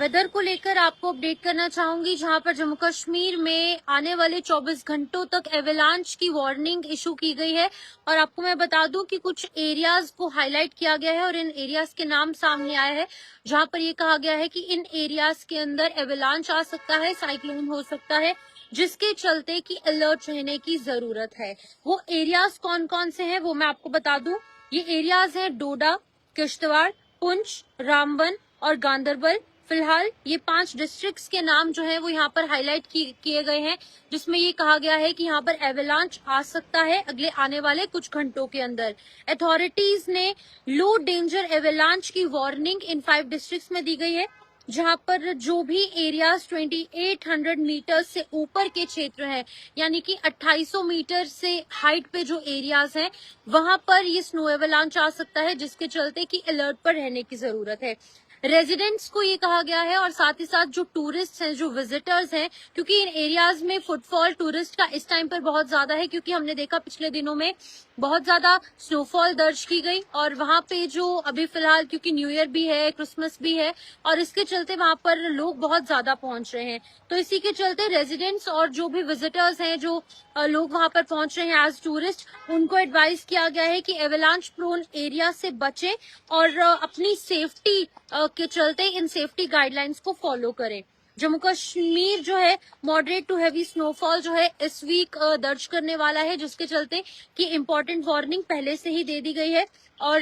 Weather को लेकर आपको अपडेट करना चाहूंगी, जहां पर जम्मू कश्मीर में आने वाले 24 घंटों तक एवेलांच की वार्निंग इशू की गई है। और आपको मैं बता दूं कि कुछ एरियाज को हाईलाइट किया गया है और इन एरियाज के नाम सामने आए हैं, जहां पर ये कहा गया है कि इन एरियाज के अंदर एवेलांच आ सकता है, साइक्लोन हो सकता है, जिसके चलते कि अलर्ट रहने की जरूरत है। वो एरियाज कौन कौन से हैं वो मैं आपको बता दूं। ये एरियाज हैं डोडा, किश्तवाड़, पुंछ, रामबन और गांदरबल। फिलहाल ये 5 डिस्ट्रिक्ट्स के नाम जो है वो यहाँ पर हाईलाइट किए गए हैं, जिसमें ये कहा गया है कि यहाँ पर एवेलांच आ सकता है अगले आने वाले कुछ घंटों के अंदर। अथॉरिटीज ने लो डेंजर एवेलांच की वार्निंग इन 5 डिस्ट्रिक्ट्स में दी गई है, जहां पर जो भी एरियाज 2800 मीटर से ऊपर के क्षेत्र हैं, यानी कि 2800 मीटर से हाइट पे जो एरियाज हैं, वहां पर ये स्नो एवेलांच आ सकता है, जिसके चलते कि अलर्ट पर रहने की जरूरत है। रेजिडेंट्स को ये कहा गया है और साथ ही साथ जो टूरिस्ट हैं, जो विजिटर्स हैं, क्योंकि इन एरियाज में फुटफॉल टूरिस्ट का इस टाइम पर बहुत ज्यादा है, क्योंकि हमने देखा पिछले दिनों में बहुत ज्यादा स्नोफॉल दर्ज की गई। और वहां पे जो अभी फिलहाल क्योंकि न्यू ईयर भी है, क्रिसमस भी है, और इसके चलते वहां पर लोग बहुत ज्यादा पहुंच रहे हैं। तो इसी के चलते रेजिडेंट्स और जो भी विजिटर्स हैं, जो लोग वहां पर पहुंच रहे हैं एज टूरिस्ट, उनको एडवाइस किया गया है कि एवेलांच प्रोन एरिया से बचें और अपनी सेफ्टी के चलते इन सेफ्टी गाइडलाइंस को फॉलो करें। जम्मू कश्मीर जो है मॉडरेट टू हैवी स्नोफॉल जो है इस वीक दर्ज करने वाला है, जिसके चलते कि इम्पोर्टेंट वार्निंग पहले से ही दे दी गई है। और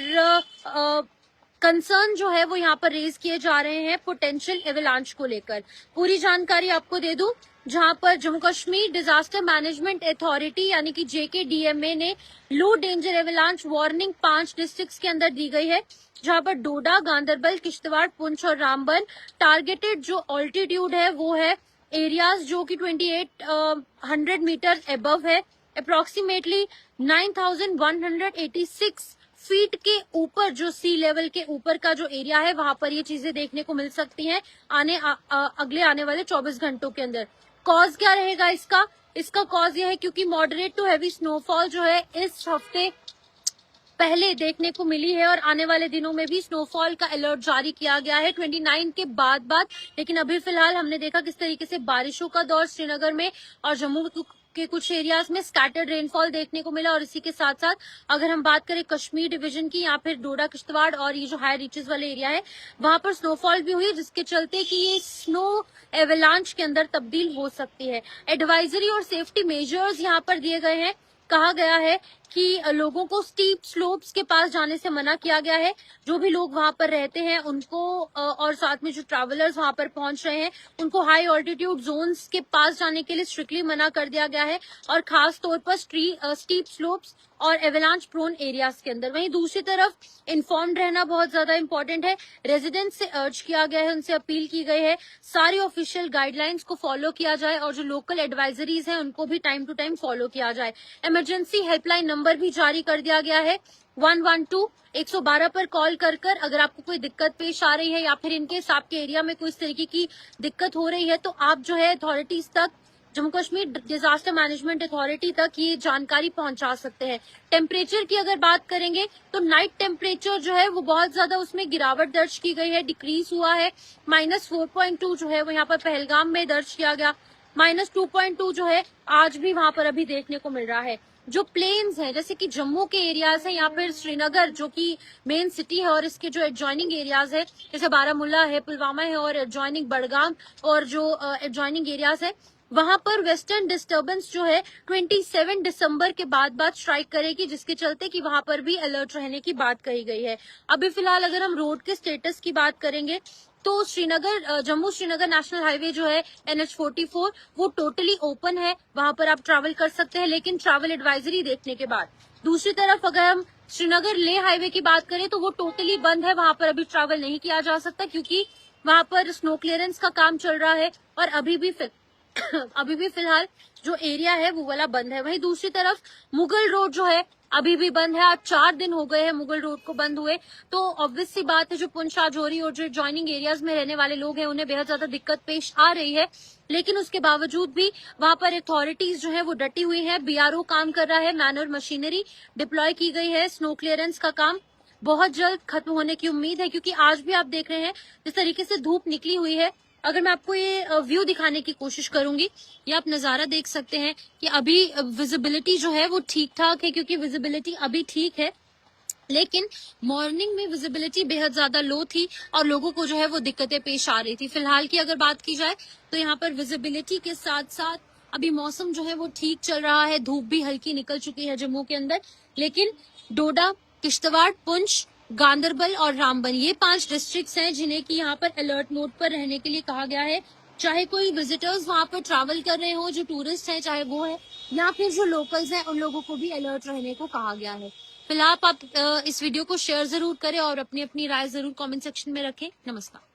कंसर्न जो है वो यहाँ पर रेज किए जा रहे हैं पोटेंशियल एवेलांच को लेकर। पूरी जानकारी आपको दे दूं, जहां पर Jammu Kashmir disaster management authority यानी कि JKDMA ने लो डेंजर एवेलांच वार्निंग 5 डिस्ट्रिक्ट्स के अंदर दी गई है, जहां पर डोडा, गांदरबल, किश्तवाड़, पुंछ और रामबन। टारगेटेड जो ऑल्टीट्यूड है वो है एरियाज जो कि 2800 मीटर एबव है, अप्रोक्सीमेटली 9186 फीट के ऊपर, जो सी लेवल के ऊपर का जो एरिया है, वहां पर ये चीजें देखने को मिल सकती हैं अगले आने वाले 24 घंटों के अंदर। कॉज क्या रहेगा इसका कॉज यह है क्योंकि मॉडरेट टू हैवी स्नोफॉल जो है इस हफ्ते पहले देखने को मिली है, और आने वाले दिनों में भी स्नोफॉल का अलर्ट जारी किया गया है 29 के बाद। लेकिन अभी फिलहाल हमने देखा किस तरीके से बारिशों का दौर श्रीनगर में और जम्मू के कुछ एरियाज में स्कैटर्ड रेनफॉल देखने को मिला। और इसी के साथ साथ अगर हम बात करें कश्मीर डिवीजन की, या फिर डोडा, किश्तवाड़ और ये जो हाई रीचेस वाले एरिया है, वहां पर स्नोफॉल भी हुई, जिसके चलते कि ये स्नो एवेलांच के अंदर तब्दील हो सकती है। एडवाइजरी और सेफ्टी मेजर्स यहाँ पर दिए गए हैं। कहा गया है कि लोगों को स्टीप स्लोप्स के पास जाने से मना किया गया है। जो भी लोग वहां पर रहते हैं उनको और साथ में जो ट्रैवलर्स वहां पर पहुंच रहे हैं उनको हाई ऑल्टीट्यूड जोन्स के पास जाने के लिए स्ट्रिक्टली मना कर दिया गया है, और खास तौर पर स्टीप स्लोप्स और एवेलांच प्रोन एरियाज के अंदर। वहीं दूसरी तरफ इन्फॉर्म्ड रहना बहुत ज्यादा इंपॉर्टेंट है। रेजिडेंट्स से अर्ज किया गया है, उनसे अपील की गई है, सारी ऑफिशियल गाइडलाइंस को फॉलो किया जाए और जो लोकल एडवाइजरीज हैं उनको भी टाइम टू टाइम फॉलो किया जाए। इमरजेंसी हेल्पलाइन नंबर भी जारी कर दिया गया है, 112 पर कॉल कर अगर आपको कोई दिक्कत पेश आ रही है, या फिर इनकेस आपके एरिया में कोई इस तरीके की दिक्कत हो रही है, तो आप जो है अथॉरिटीज तक, Jammu Kashmir disaster management authority तक ये जानकारी पहुंचा सकते हैं। टेम्परेचर की अगर बात करेंगे तो नाइट टेम्परेचर जो है वो बहुत ज्यादा उसमें गिरावट दर्ज की गई है, डिक्रीज हुआ है। -4.2 जो है वो यहाँ पर पहलगाम में दर्ज किया गया, -2.2 जो है आज भी वहां पर अभी देखने को मिल रहा है। जो प्लेन्स हैं जैसे कि जम्मू के एरियाज हैं, या फिर श्रीनगर जो कि मेन सिटी है, और इसके जो एडजॉइनिंग एरियाज है जैसे बारामूला है, पुलवामा है, और एडजॉइनिंग बड़गाम और जो एडजॉइनिंग एरियाज है, वहां पर वेस्टर्न डिस्टर्बेंस जो है 27 दिसंबर के बाद स्ट्राइक करेगी, जिसके चलते कि वहां पर भी अलर्ट रहने की बात कही गई है। अभी फिलहाल अगर हम रोड के स्टेटस की बात करेंगे तो जम्मू श्रीनगर नेशनल हाईवे जो है NH44 वो टोटली ओपन है, वहां पर आप ट्रैवल कर सकते हैं, लेकिन ट्रैवल एडवाइजरी देखने के बाद। दूसरी तरफ अगर हम श्रीनगर लेह हाईवे की बात करें तो वो टोटली बंद है, वहां पर अभी ट्रैवल नहीं किया जा सकता क्योंकि वहां पर स्नो क्लियरेंस का काम चल रहा है, और अभी भी फिलहाल जो एरिया है वो वाला बंद है। वहीं दूसरी तरफ मुगल रोड जो है अभी भी बंद है, आज 4 दिन हो गए हैं मुगल रोड को बंद हुए। तो ऑब्वियस सी बात है, जो पुंछ, राजौरी और जो ज्वाइनिंग एरियाज में रहने वाले लोग हैं उन्हें बेहद ज्यादा दिक्कत पेश आ रही है, लेकिन उसके बावजूद भी वहां पर अथॉरिटीज जो है वो डटी हुई है। BRO काम कर रहा है, मैनुअल मशीनरी डिप्लॉय की गई है, स्नो क्लियरेंस का काम बहुत जल्द खत्म होने की उम्मीद है, क्योंकि आज भी आप देख रहे हैं जिस तरीके से धूप निकली हुई है। अगर मैं आपको ये व्यू दिखाने की कोशिश करूंगी, ये आप नजारा देख सकते हैं कि अभी विजिबिलिटी जो है वो ठीक ठाक है, क्योंकि विजिबिलिटी अभी ठीक है, लेकिन मॉर्निंग में विजिबिलिटी बेहद ज्यादा लो थी और लोगों को जो है वो दिक्कतें पेश आ रही थी। फिलहाल की अगर बात की जाए तो यहाँ पर विजिबिलिटी के साथ साथ अभी मौसम जो है वो ठीक चल रहा है, धूप भी हल्की निकल चुकी है जम्मू के अंदर। लेकिन डोडा, किश्तवाड़, पुंछ, गांदरबल और रामबन, ये 5 डिस्ट्रिक्ट्स हैं जिन्हें की यहाँ पर अलर्ट मोड पर रहने के लिए कहा गया है। चाहे कोई विजिटर्स वहां पर ट्रैवल कर रहे हो, जो टूरिस्ट हैं चाहे वो है, या फिर जो लोकल्स हैं, उन लोगों को भी अलर्ट रहने को कहा गया है। फिलहाल आप इस वीडियो को शेयर जरूर करें और अपनी अपनी राय जरूर कमेंट सेक्शन में रखें। नमस्कार।